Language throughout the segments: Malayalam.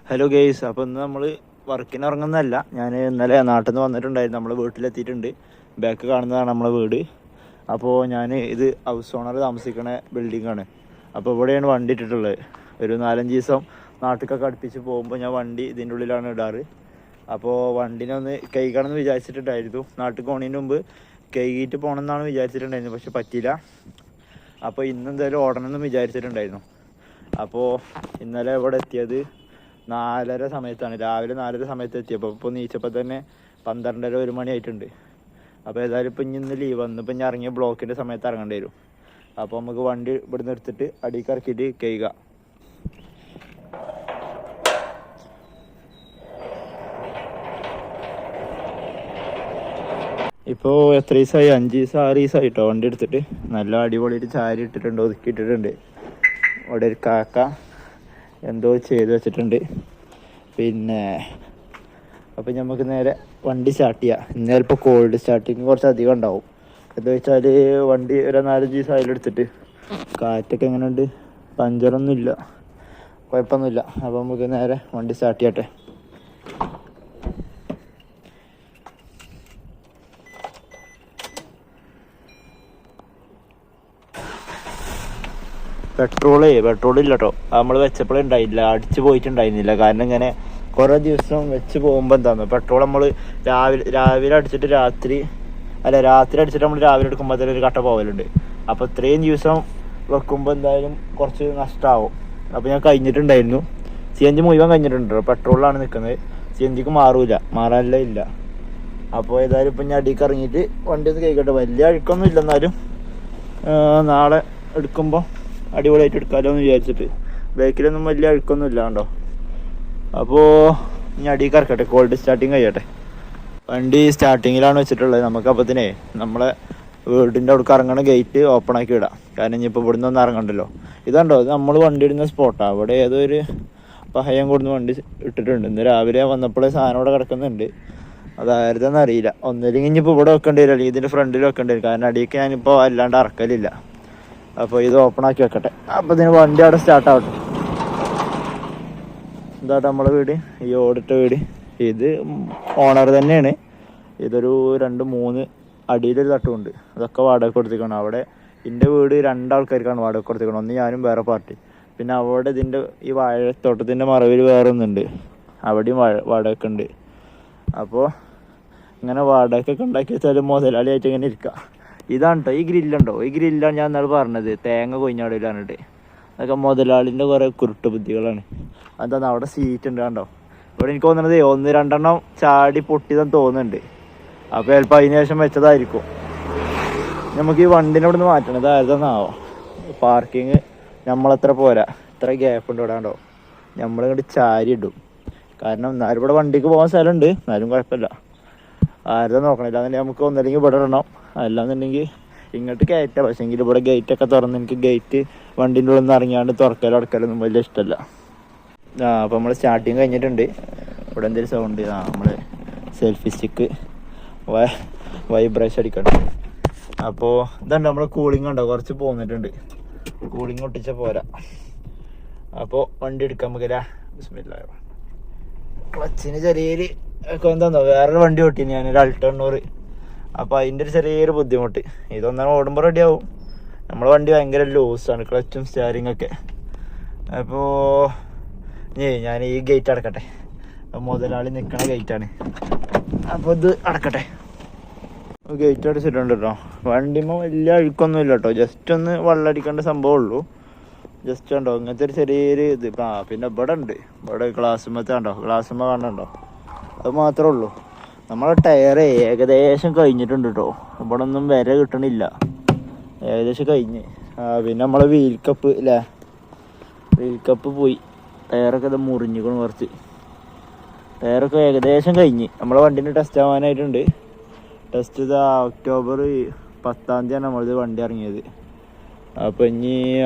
ഹലോ ഗെയ്സ്, അപ്പോൾ ഇന്ന് നമ്മൾ വർക്കിന് ഇറങ്ങുന്നതല്ല. ഞാൻ ഇന്നലെ നാട്ടിൽ നിന്ന് വന്നിട്ടുണ്ടായിരുന്നു. നമ്മൾ വീട്ടിലെത്തിയിട്ടുണ്ട്. ബാക്ക് കാണുന്നതാണ് നമ്മളെ വീട്. അപ്പോൾ ഇത് ഹൗസ് ഓണർ താമസിക്കുന്ന ബിൽഡിങ്ങാണ്. അപ്പോൾ ഇവിടെയാണ് വണ്ടി ഇട്ടിട്ടുള്ളത്. ഒരു 4-5 ദിവസം നാട്ടിലൊക്കെ അടുപ്പിച്ച് പോകുമ്പോൾ ഞാൻ വണ്ടി ഇതിൻ്റെ ഉള്ളിലാണ് ഇടാറ്. അപ്പോൾ വണ്ടിനെ ഒന്ന് കഴുകണമെന്ന് വിചാരിച്ചിട്ടുണ്ടായിരുന്നു. നാട്ടിൽ പോകുന്നതിന് മുമ്പ് കഴുകിയിട്ട് പോകണമെന്നാണ് വിചാരിച്ചിട്ടുണ്ടായിരുന്നു, പക്ഷെ പറ്റിയില്ല. അപ്പോൾ ഇന്നെന്തായാലും ഓടണമെന്നും വിചാരിച്ചിട്ടുണ്ടായിരുന്നു. അപ്പോൾ ഇന്നലെ ഇവിടെ എത്തിയത് 4:30 സമയത്താണ്. രാവിലെ 4:30 സമയത്ത് എത്തിയപ്പോൾ ഇപ്പോൾ നീച്ചപ്പോൾ തന്നെ 12:30-1 മണി ആയിട്ടുണ്ട്. അപ്പോൾ ഏതായാലും ഇപ്പം ഇന്ന് ലീവ് വന്നു. ഇപ്പം ഞാൻ ഇറങ്ങിയ ബ്ലോക്കിൻ്റെ സമയത്ത് ഇറങ്ങേണ്ടി വരും. അപ്പോൾ നമുക്ക് വണ്ടി ഇവിടുന്ന് എടുത്തിട്ട് അടിക്ക് ഇറക്കിയിട്ട് കഴുകുക. ഇപ്പോൾ എത്ര ദിവസമായി? 5 ദിവസം 6 ദിവസമായിട്ടോ വണ്ടി എടുത്തിട്ട്. നല്ല അടിപൊളിയായിട്ട് ചാരി ഇട്ടിട്ടുണ്ട്, ഒതുക്കി ഇട്ടിട്ടുണ്ട്. ഇവിടെ ഒരു കാക്ക എന്തോ ചെയ്ത് വെച്ചിട്ടുണ്ട്. പിന്നെ അപ്പം നമുക്ക് നേരെ വണ്ടി സ്റ്റാർട്ട് ചെയ്യാം. ഇന്ന് ചിലപ്പോൾ കോൾഡ് സ്റ്റാർട്ടിങ് കുറച്ച് അധികം ഉണ്ടാവും. എന്താ വെച്ചാൽ വണ്ടി ഒരു 4-5 ദിവസം അതിലെടുത്തിട്ട് കാറ്റൊക്കെ എങ്ങനെയുണ്ട്, പഞ്ചറൊന്നുമില്ല, കുഴപ്പമൊന്നുമില്ല. അപ്പോൾ നമുക്ക് നേരെ വണ്ടി സ്റ്റാർട്ട് ചെയ്യട്ടെ. പെട്രോൾ ഇല്ല കേട്ടോ. നമ്മൾ വെച്ചപ്പോഴേ ഉണ്ടായില്ല, അടിച്ച് പോയിട്ടുണ്ടായിരുന്നില്ല. കാരണം ഇങ്ങനെ കുറേ ദിവസം വെച്ച് പോകുമ്പോൾ എന്താണെന്ന്, പെട്രോൾ നമ്മൾ രാവിലെ അടിച്ചിട്ട് രാത്രി അടിച്ചിട്ട് നമ്മൾ രാവിലെ എടുക്കുമ്പോൾ തന്നെ ഒരു കട്ട പോകലുണ്ട്. അപ്പോൾ ഇത്രയും ദിവസം വെക്കുമ്പോൾ എന്തായാലും കുറച്ച് നഷ്ടമാവും. അപ്പോൾ ഞാൻ കഴിഞ്ഞിട്ടുണ്ടായിരുന്നു. CNG മുഴുവൻ കഴിഞ്ഞിട്ടുണ്ടോ, പെട്രോളിലാണ് നിൽക്കുന്നത്. CNGക്ക് മാറാനല്ല ഇല്ല. അപ്പോൾ ഏതായാലും ഇപ്പം ഞാൻ അടിക്ക് ഇറങ്ങിയിട്ട് വണ്ടി ഒന്ന് കഴിക്കട്ടെ. വലിയ അഴുക്കൊന്നും ഇല്ല, എന്നാലും നാളെ എടുക്കുമ്പോൾ അടിപൊളിയായിട്ട് എടുക്കാമല്ലോ എന്ന് വിചാരിച്ചിട്ട്. ബൈക്കിലൊന്നും വലിയ അഴുക്കൊന്നും ഇല്ല കണ്ടോ. അപ്പോൾ ഇനി അടിക്ക് ഇറക്കട്ടെ, കോൾഡ് സ്റ്റാർട്ടിങ് കഴിയട്ടെ. വണ്ടി സ്റ്റാർട്ടിങ്ങിലാണ് വെച്ചിട്ടുള്ളത്. നമുക്ക് അപ്പത്തിനെ നമ്മളെ വീടിൻ്റെ അവിടേക്ക് ഇറങ്ങണ ഗേറ്റ് ഓപ്പൺ ആക്കി വിടാം. കാരണം ഇനിയിപ്പോൾ ഇവിടുന്ന് ഒന്നും ഇറങ്ങണ്ടല്ലോ. ഇതുണ്ടോ, ഇത് നമ്മൾ വണ്ടി ഇടുന്ന സ്പോട്ടാണ്. അവിടെ ഏതൊരു പഹയം കൊടുന്ന് വണ്ടി ഇട്ടിട്ടുണ്ട്. ഇന്ന് രാവിലെ വന്നപ്പോഴേ സാധനം ഇവിടെ കിടക്കുന്നുണ്ട്. അതായിരുന്നെന്ന് അറിയില്ല. ഒന്നില്ലെങ്കിൽ ഇനിയിപ്പോൾ ഇവിടെ വെക്കേണ്ടി വരും, അല്ലെങ്കിൽ ഇതിൻ്റെ ഫ്രണ്ടിൽ വെക്കേണ്ടി വരും. കാരണം അടിയൊക്കെ ഞാനിപ്പോൾ അല്ലാണ്ട് ഇറക്കലില്ല. അപ്പോൾ ഇത് ഓപ്പൺ ആക്കി വെക്കട്ടെ. അപ്പോൾ ഇതിന് വണ്ടി അവിടെ സ്റ്റാർട്ടാവട്ടെ. എന്താ നമ്മളെ വീട്, ഈ ഓടിട്ട വീട്. ഇത് ഓണർ തന്നെയാണ്. ഇതൊരു 2-3 അടിയിലൊരു തട്ടുമുണ്ട്. അതൊക്കെ വാടക കൊടുത്തിരിക്കണം. അവിടെ എൻ്റെ വീട് 2 ആൾക്കാർക്കാണ് വാടക കൊടുത്തിരിക്കണം. ഒന്ന് ഞാനും വേറെ പാർട്ടി. പിന്നെ അവിടെ ഇതിൻ്റെ ഈ വാഴത്തോട്ടത്തിൻ്റെ മറവിൽ വേറെ ഒന്നുണ്ട്, അവിടെയും വാടക ഉണ്ട്. അപ്പോൾ ഇങ്ങനെ വാടകയൊക്കെ ഉണ്ടാക്കി വെച്ചാൽ മുതലാളിയായിട്ട് ഇങ്ങനെ ഇരിക്കുക. ഇതാണ് കേട്ടോ ഈ ഗ്രില്ലുണ്ടോ, ഈ ഗ്രില്ലാണ് ഞാൻ ഇന്നാൾ പറഞ്ഞത്, തേങ്ങ കൊയിഞ്ഞാടില്ല പറഞ്ഞിട്ട്. അതൊക്കെ മുതലാളിൻ്റെ കുറേ കുരുട്ട് ബുദ്ധികളാണ്. അതാണ് അവിടെ സീറ്റ് ഉണ്ട് കണ്ടോ. ഇവിടെ എനിക്ക് തോന്നുന്നത് 1-2 ചാടി പൊട്ടിയതെന്ന് തോന്നുന്നുണ്ട്. അപ്പോൾ ചിലപ്പോൾ അതിന് ശേഷം വെച്ചതായിരിക്കും. നമുക്ക് ഈ വണ്ടിനെ ഇവിടെ നിന്ന് മാറ്റണം. ഇതായതെന്നാവോ പാർക്കിങ് നമ്മളത്ര പോരാ, ഇത്ര ഗ്യാപ്പ് ഉണ്ട് ഇവിടെ കണ്ടോ. നമ്മളിങ്ങോട്ട് ചാരി ഇടും. കാരണം എന്നാലും ഇവിടെ വണ്ടിക്ക് പോകാൻ സ്ഥലമുണ്ട്, എന്നാലും കുഴപ്പമില്ല. ആരും നോക്കണില്ല. അങ്ങനെ നമുക്ക് ഒന്നല്ലെങ്കിൽ ഇവിടെ ഇടണം, അല്ലാന്നുണ്ടെങ്കിൽ ഇങ്ങോട്ട് കയറ്റാം. പക്ഷേ എങ്കിൽ ഇവിടെ ഗേറ്റൊക്കെ തുറന്ന് എനിക്ക് ഗേറ്റ് വണ്ടീൻ്റെ ഉള്ളിൽ നിന്ന് ഇറങ്ങിയാണ്ട് തുറക്കലോ അടക്കലൊന്നും വലിയ ഇഷ്ടമല്ല. അപ്പോൾ നമ്മൾ സ്റ്റാർട്ടിങ് കഴിഞ്ഞിട്ടുണ്ട്. ഇവിടെ എന്തെങ്കിലും സൗണ്ട്, നമ്മൾ സെൽഫി സ്റ്റിക്ക് വൈബ്രേഷൻ അടിക്കണം. അപ്പോൾ ഇതുണ്ട് നമ്മൾ കൂളിംഗ് ഉണ്ടോ, കുറച്ച് പോന്നിട്ടുണ്ട്. കൂളിംഗ് ഒട്ടിച്ച പോരാ. അപ്പോൾ വണ്ടി എടുക്കാൻ നമുക്കല്ല. ബിസ്മില്ലാഹ്. ക്ലച്ചിന് ചെറിയൊരു എന്താ, വേറൊരു വണ്ടി ഓട്ടിന് ഞാനൊരു അൾട്ടോ 800. അപ്പോൾ അതിൻ്റെ ഒരു ചെറിയൊരു ബുദ്ധിമുട്ട്. ഇതൊന്നാണ് ഓടുമ്പോൾ റെഡിയാവും. നമ്മളെ വണ്ടി ഭയങ്കര ലൂസാണ്, ക്ലച്ചും സ്റ്റിയറിംഗ് ഒക്കെ. അപ്പോൾ ഞാൻ ഈ ഗേറ്റ് അടക്കട്ടെ. മുതലാളി നിൽക്കണ ഗേറ്റാണ്. അപ്പോൾ ഇത് അടക്കട്ടെ. ഗേറ്റ് അടച്ചിട്ടുണ്ട് കേട്ടോ. വണ്ടിമ്മ വലിയ അഴുക്കൊന്നും ഇല്ല കേട്ടോ. ജസ്റ്റ് ഒന്ന് വെള്ളം അടിക്കേണ്ട സംഭവമുള്ളൂ. ജസ്റ്റ് ഉണ്ടോ ഇങ്ങനത്തെ ഒരു ചെറിയൊരു ഇത്. പിന്നെ ഇവിടെ ഉണ്ട്, ഇവിടെ ഗ്ലാസ്സുമ്മത്തെ കണ്ടോ, ഗ്ലാസ്സുമ്മ കാണണ്ടോ, അത് മാത്രമേ ഉള്ളൂ. നമ്മളെ ടയർ ഏകദേശം കഴിഞ്ഞിട്ടുണ്ട് കേട്ടോ. ഇവിടെ ഒന്നും വില കിട്ടണില്ല, ഏകദേശം കഴിഞ്ഞ്. പിന്നെ നമ്മളെ വീൽ കപ്പ് അല്ലേ, വീൽ കപ്പ് പോയി. ടയറൊക്കെ ഇത് മുറിഞ്ഞിക്കണം കുറച്ച്. ടയറൊക്കെ ഏകദേശം കഴിഞ്ഞ്. നമ്മളെ വണ്ടീൻ്റെ ടെസ്റ്റ് ആവാനായിട്ടുണ്ട്. ടെസ്റ്റ് ഇതാ ഒക്ടോബർ 10 നമ്മളിത് വണ്ടി ഇറങ്ങിയത്. അപ്പോൾ ഇനി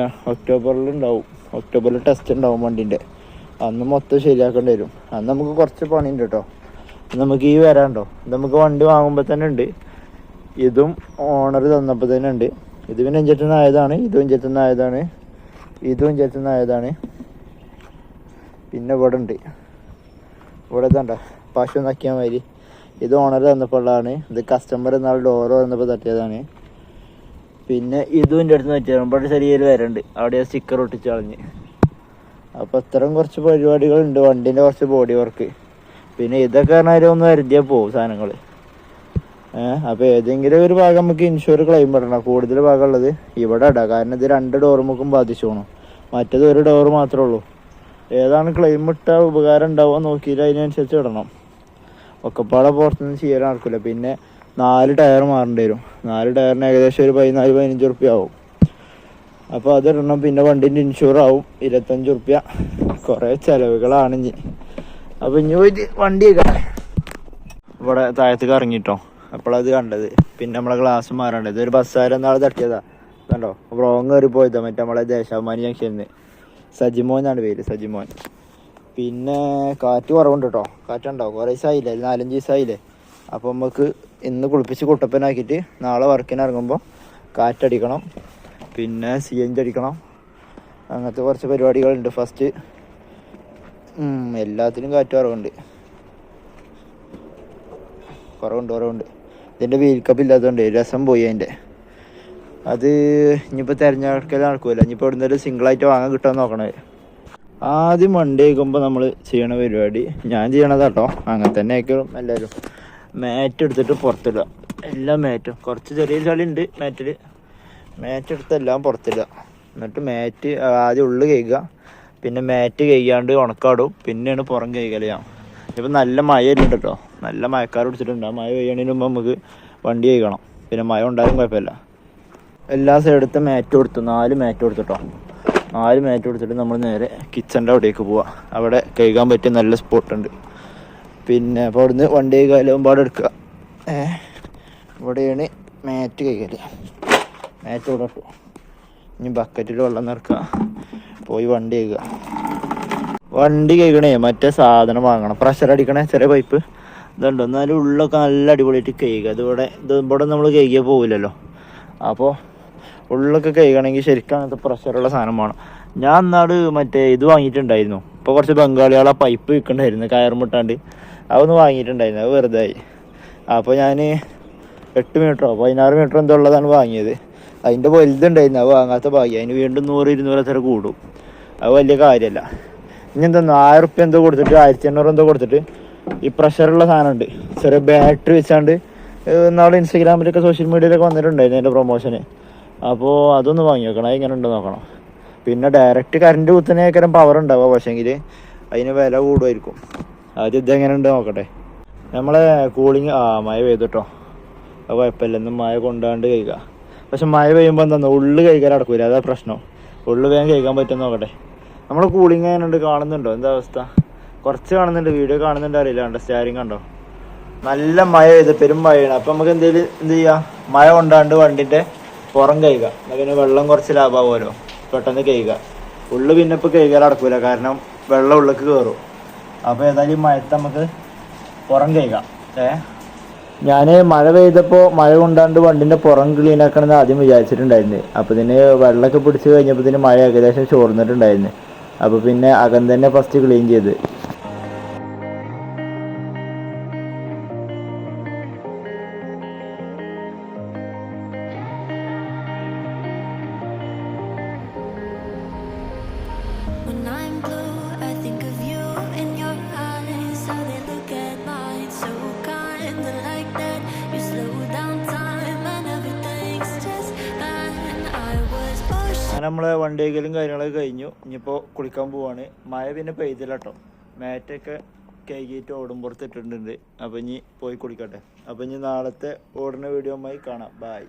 ഒക്ടോബറിലുണ്ടാവും, ഒക്ടോബറിൽ ടെസ്റ്റ് ഉണ്ടാവും വണ്ടീൻ്റെ. അന്ന് മൊത്തം ശരിയാക്കേണ്ടി വരും. അന്ന് നമുക്ക് കുറച്ച് പണിയുണ്ട് കേട്ടോ. നമുക്ക് ഈ വരാണ്ടോ, നമുക്ക് വണ്ടി വാങ്ങുമ്പോൾ തന്നെ ഉണ്ട്. ഇതും ഓണർ തന്നപ്പോൾ തന്നെ ഉണ്ട്. ഇത് പിന്നെ ഇഞ്ചക്ഷൻ ഇതും ഇഞ്ചക്ഷൻ ഇതും ഇഞ്ചക്ഷൻ പിന്നെ ഇവിടെ ഉണ്ട്. ഇവിടെ ഇതുണ്ടോ പശു നക്കിയ മാതിരി. ഇത് ഓണർ തന്നപ്പോൾ ഉള്ളതാണ്. ഇത് കസ്റ്റമർ എന്നാൽ ഡോറ് വന്നപ്പോൾ തട്ടിയതാണ്. പിന്നെ ഇതും എൻ്റെ അടുത്ത് പറ്റിയത് ഇവിടെ ചെറിയൊരു വരണ്ട്, അവിടെ സ്റ്റിക്കർ ഒട്ടിച്ച് കളഞ്ഞ്. അപ്പോൾ ഇത്തരം കുറച്ച് പരിപാടികളുണ്ട്, വണ്ടീൻ്റെ കുറച്ച് ബോഡി വർക്ക്. പിന്നെ ഇതൊക്കെ പറഞ്ഞാൽ ഒന്ന് വരുത്തിയാൽ പോകും സാധനങ്ങൾ. അപ്പോൾ ഏതെങ്കിലും ഒരു ഭാഗം നമുക്ക് ഇൻഷുർ ക്ലെയിം ഇടണം. കൂടുതൽ ഭാഗമുള്ളത് ഇവിടെ ഇടാം, കാരണം ഇത് 2 ഡോറുമുക്കും ബാധിച്ചു പോകണം. മറ്റേത് ഒരു ഡോറ് മാത്രമേ ഉള്ളൂ. ഏതാണ് ക്ലെയിം ഇട്ടാൽ ഉപകാരം ഉണ്ടാവുക നോക്കിയിട്ട് അതിനനുസരിച്ച് ഇടണം. ഒക്കെപ്പാടെ പുറത്തുനിന്ന് ചെയ്യാൻ നടക്കില്ല. പിന്നെ 4 ടയർ മാറേണ്ടി വരും. 4 ടയറിന് ഏകദേശം ഒരു 14-15 ഉറുപ്പ്യ ആവും. അപ്പോൾ അതിടണം. പിന്നെ വണ്ടീൻ്റെ ഇൻഷുർ ആവും 25 ഉറുപ്പ്യ. കുറേ ചിലവുകളാണ് ഇനി. അപ്പോൾ ഇനി പോയിട്ട് വണ്ടി ഇവിടെ താഴത്തേക്ക് ഇറങ്ങിട്ടോ അപ്പോഴത് കണ്ടത്. പിന്നെ നമ്മളെ ഗ്ലാസ് മാറേണ്ടത് ഒരു ബസ്സാരം നാളെ തട്ടിയതാ കണ്ടോ. റോങ് കയറി പോയതാ മറ്റേ നമ്മളെ ദേശാഭിമാനി ജംഗ്ഷനിൽ. സജിമോൻ എന്നാണ് പേര്, സജിമോൻ. പിന്നെ കാറ്റ് കുറവുണ്ട് കേട്ടോ. കാറ്റുണ്ടോ? കുറേ ദിവസമായില്ലേ, 4-5 ദിവസമായില്ലേ. അപ്പോൾ നമുക്ക് ഇന്ന് കുളിപ്പിച്ച് കുട്ടപ്പനാക്കിയിട്ട് നാളെ വർക്കിന് ഇറങ്ങുമ്പോൾ കാറ്റടിക്കണം, പിന്നെ CNG അടിക്കണം. അങ്ങനത്തെ കുറച്ച് പരിപാടികളുണ്ട്. ഫസ്റ്റ് എല്ലാത്തിനും കാറ്റ് കുറവുണ്ട്. ഇതിൻ്റെ വീൽ കപ്പ് ഇല്ലാത്തതുകൊണ്ട് രസം പോയി അതിൻ്റെ. അത് ഇനിയിപ്പോൾ തിരഞ്ഞെടുക്കൽ നടക്കില്ല. ഇനിയിപ്പോൾ ഇവിടെ നിന്നൊരു സിംഗിളായിട്ട് വാങ്ങാൻ കിട്ടുമെന്ന് നോക്കണേ. ആദ്യം വണ്ടി വയ്ക്കുമ്പോൾ നമ്മൾ ചെയ്യണ പരിപാടി ഞാൻ ചെയ്യണതാട്ടോ, അങ്ങനെ തന്നെ ആയിരിക്കും എല്ലാവരും. മാറ്റ് എടുത്തിട്ട് പുറത്തിടുക, എല്ലാ മാറ്റും. കുറച്ച് ചെറിയ ചളിയുണ്ട് മാറ്റിൽ. മാറ്റ് എടുത്തെല്ലാം പുറത്തിടുക. എന്നിട്ട് മാറ്റ് ആദ്യം ഉള്ളിൽ കഴുകുക, പിന്നെ മാറ്റ് കഴുകാണ്ട് ഉണക്കാടും, പിന്നെയാണ് പുറം കഴുകൽ ചെയ്യാം. ഇപ്പം നല്ല മഴ ഉണ്ട് കേട്ടോ, നല്ല മഴക്കാർ പിടിച്ചിട്ടുണ്ട്. ആ മഴ പെയ്യണതിന് മുമ്പ് നമുക്ക് വണ്ടി കഴുകണം. പിന്നെ മഴ ഉണ്ടായാലും കുഴപ്പമില്ല. എല്ലാ സൈഡത്തെ മാറ്റ് കൊടുത്തു, 4 മാറ്റ് കൊടുത്തിട്ടോ. 4 മാറ്റ് കൊടുത്തിട്ട് നമ്മൾ നേരെ കിച്ചൻ്റെ അവിടേക്ക് പോവാം. അവിടെ കഴുകാൻ പറ്റിയ നല്ല സ്പോട്ടുണ്ട്. പിന്നെ അപ്പോൾ അവിടുന്ന് വണ്ടി കഴുകാലും പാടെ എടുക്കുക. ഇവിടെയാണ് മാറ്റ് കഴുകൽ. മാറ്റ് ഇവിടെ ഇട്ടു. ഇനി ബക്കറ്റിൽ വെള്ളം നിറക്കുക, പോയി വണ്ടി കഴുകുക. വണ്ടി കഴുകണേ മറ്റേ സാധനം വാങ്ങണം, പ്രഷർ അടിക്കണേ ചെറിയ പൈപ്പ് ഇതുണ്ട്. എന്നാലും ഉള്ളൊക്കെ നല്ല അടിപൊളിയായിട്ട് കഴുകുക. ഇവിടെ നമ്മൾ കഴുകിയാൽ പോവില്ലല്ലോ. അപ്പോൾ ഉള്ളൊക്കെ കഴുകണമെങ്കിൽ ശരിക്കും അങ്ങനത്തെ പ്രഷറുള്ള സാധനം വേണം. ഞാൻ എന്നാട് മറ്റേ ഇത് വാങ്ങിയിട്ടുണ്ടായിരുന്നു. ഇപ്പോൾ കുറച്ച് ബംഗാളികളെ പൈപ്പ് വിൽക്കണ്ടായിരുന്നു കയറുമുട്ടാണ്ട്, അതൊന്ന് വാങ്ങിയിട്ടുണ്ടായിരുന്നു. അത് വെറുതെ ആയി. അപ്പോൾ ഞാൻ 8 മീറ്ററോ 16 മീറ്ററോ എന്തോ ഉള്ളതാണ് വാങ്ങിയത്. അതിൻ്റെ വലുതുണ്ടായിരുന്നു, അത് വാങ്ങാത്ത ഭാഗ്യം. അതിന് വീണ്ടും 100-200 എത്ര കൂടും. അത് വലിയ കാര്യമല്ല. ഇനി എന്താ 1000 ഉറുപ്പ്യ എന്തോ കൊടുത്തിട്ട് 1800 എന്തോ കൊടുത്തിട്ട് ഈ പ്രഷറുള്ള സാധനമുണ്ട്, ചെറിയ ബാറ്ററി വെച്ചാണ്ട്. നാളെ ഇൻസ്റ്റാഗ്രാമിലൊക്കെ സോഷ്യൽ മീഡിയയിലൊക്കെ വന്നിട്ടുണ്ടായിരുന്നു അതിൻ്റെ പ്രൊമോഷന്. അപ്പോൾ അതൊന്ന് വാങ്ങി വെക്കണം, എങ്ങനെ ഉണ്ടോ നോക്കണം. പിന്നെ ഡയറക്റ്റ് കറണ്ട് കുത്തുന്നേക്കാരം പവർ ഉണ്ടാവുക, പക്ഷേങ്കിൽ അതിന് വില കൂടുമായിരിക്കും. ആദ്യം ഇതെങ്ങനെ ഉണ്ട് നോക്കട്ടെ. നമ്മളെ കൂളിങ് മഴ പെയ്തു കേട്ടോ. അത് കുഴപ്പമില്ല, ഇന്ന് മഴ കൊണ്ടാണ്ട് കഴിക്കുക. പക്ഷെ മഴ പെയ്യുമ്പോൾ എന്താ ഉള്ളു കഴിക്കാൻ നടക്കൂല, അതാ പ്രശ്നം. ഉള്ളു വേഗം കഴിക്കാൻ പറ്റുമെന്ന് നോക്കട്ടെ. നമ്മൾ കൂളിങ് എങ്ങനെയുണ്ട്, കാണുന്നുണ്ടോ? എന്താ അവസ്ഥ? കുറച്ച് കാണുന്നുണ്ട്, വീഡിയോ കാണുന്നുണ്ട് അറിയില്ല. കണ്ടോ സ്റ്റാരിങ് കണ്ടോ? നല്ല മഴ പെയ്ത് പെരും മഴയാണ്. അപ്പം നമുക്ക് എന്ത് ചെയ്യാം, മഴ കൊണ്ടാണ്ട് വണ്ടിൻ്റെ പുറം കഴുകുക. പിന്നെ വെള്ളം കുറച്ച് ലാഭമാവുമല്ലോ, പെട്ടെന്ന് കഴുകുക. ഉള്ളു പിന്നെ ഇപ്പോൾ കഴുകാൻ നടക്കൂല, കാരണം വെള്ളം ഉള്ളിലേക്ക് കയറും. അപ്പോൾ ഏതായാലും മഴത്ത് നമുക്ക് പുറം കഴുകാം. ഞാൻ മഴ പെയ്തപ്പോൾ മഴ കൊണ്ടാണ്ട് വണ്ടിൻ്റെ പുറം ക്ലീൻ ആക്കണമെന്ന് ആദ്യം വിചാരിച്ചിട്ടുണ്ടായിരുന്നു. അപ്പോൾ ഇതിന് വെള്ളമൊക്കെ പിടിച്ച് കഴിഞ്ഞപ്പോൾ ഇതിന് മഴ ഏകദേശം ചോർന്നിട്ടുണ്ടായിരുന്നു. അപ്പോൾ പിന്നെ അകം തന്നെ ഫസ്റ്റ് ക്ലീൻ ചെയ്ത്. നമ്മളെ വണ്ടി കഴുകലും കാര്യങ്ങളൊക്കെ കഴിഞ്ഞു. ഇനിയിപ്പോൾ കുളിക്കാൻ പോവാണ്. മഴ പിന്നെ പെയ്തില്ല കേട്ടോ. മാറ്റൊക്കെ കഴുകിയിട്ട് ഓടുമ്പുറത്ത് ഇട്ടിട്ടുണ്ട്. അപ്പോൾ ഇനി പോയി കുളിക്കട്ടെ. അപ്പോൾ ഇനി നാളത്തെ ഓടുന്ന വീഡിയോയുമായി കാണാം. ബായ്.